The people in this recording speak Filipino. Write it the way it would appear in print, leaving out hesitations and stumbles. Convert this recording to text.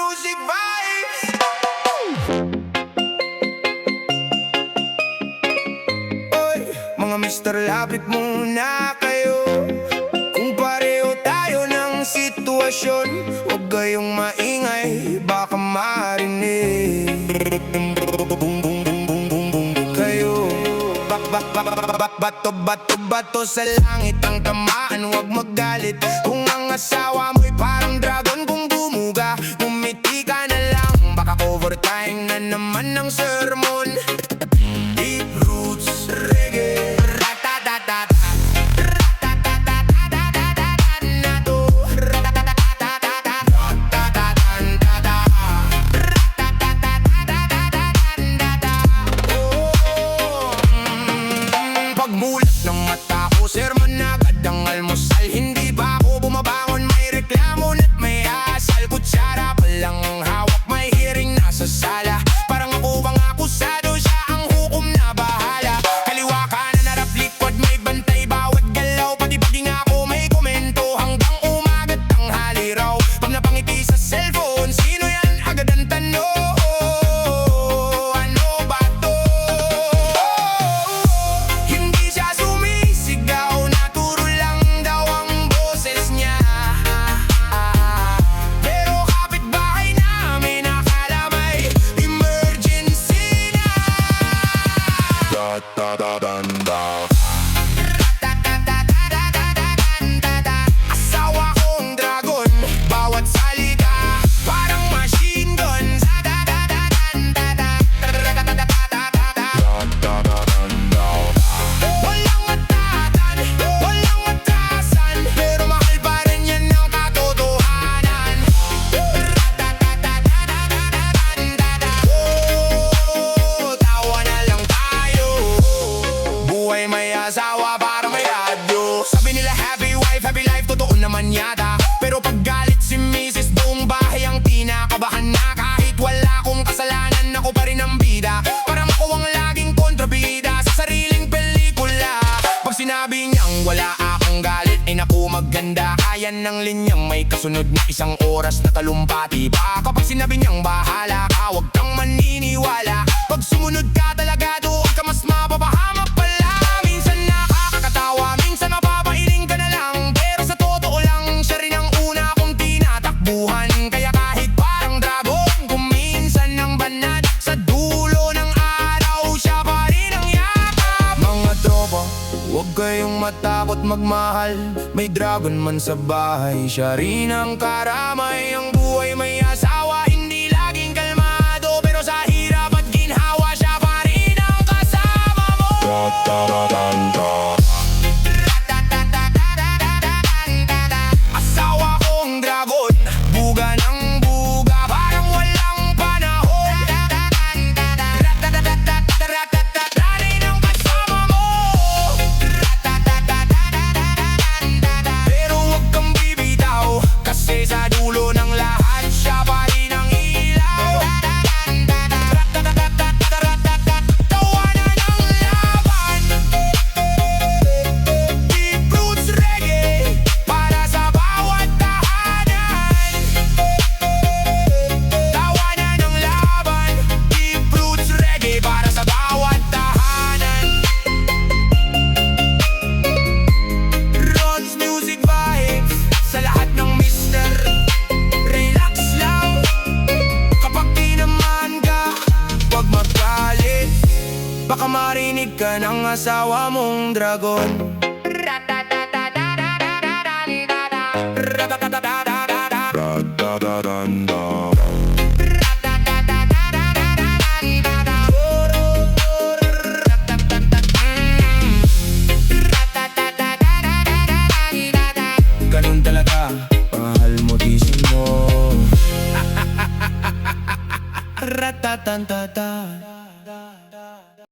Music Vibes. Oy, mga mister, lapit muna kayo. Kung pareho tayo ng sitwasyon, huwag kayong maingay, baka marinig kayo. Bato sa langit ang tamaan, huwag magalit. Kung ang asawa mo'y parang dragon, kung bumuga, umiti ka na lang. Baka overtime na naman ng sermon. Deep roots reggae, ratatatata, pagmulat ng mata ko, sermon agad ang almusal. Hindi ba ako bumabangon, may reklamo na't may asal. Kutsara pa lang ang hawak, may hearing nasa sala. Parang ako bang akusado, siya ang hukom na bahala. Kaliwa kanan harap likod, may bantay bawat galaw. Pati paging ako may komento, hanggang umagat tanghali raw. Pag napangiti sa cellphone, sino yan? Agad ang tanong, ano ba to? Hindi siya sumisigaw, naturo lang daw ang boses niya. Pero kapitbahay namin akala may emergency na. Asawa kong dragon, bawat salita parang machine gun. Walang atatan, walang atasan, pero mahal pa rin yan ng katotohanan. Oh, tawa na lang tayo. Buhay may asawa para may radyo. Sabi nila happy wife, happy life, totoo naman yata. Pero pag galit si Mrs. buong bahay ang tinakabahan na. Kahit wala akong kasalanan, ako pa rin ang bida. Parang ako ang laging kontrabida sa sariling pelikula. Pag sinabi niyang wala akong galit, ay naku maganda. Kaya ng linyang may kasunod na isang oras na talumpati pa. Kapag sinabi niyang bahala ka, huwag kang maniniwala. Pag sumunod ka talaga, doon ka mas mapapahamak pala. Minsan nakakatawa, minsan mapapailing ka na lang. Pero sa totoo lang, siya rin ang una kong tinatakbuhan. Kaya kahit parang dragon, kung minsan ang banat, sa dulo ng araw, siya pa rin ang yakap. Mga tropa, huwag kayong matakot magmahal. May dragon man sa bahay, siya rin ang karamay. Ang buhay may asawa, hindi laging kalmado. Pero sa hirap at ginhawa, siya pa rin ang kasama mo. Asawa kong dragon, buga ng buga, parang walang panahon. Rin ang kasama mo. Pero huwag kang bibitaw, kasi sa dulo ng lahat, siya pa rin ang ilaw. Tawanan ng laban, deep roots reggae, para sa bawat tahanan. Tawanan ng laban, deep roots reggae, para sa bawat tahanan. Ron's Music Vibes, sa lahat ng mister, relax lang. Kapag tinamaan ka, huwag magalit. Baka marinig ka ng asawa mong dragon. Ganun talaga, mahal mo gising mo. Ratatantata.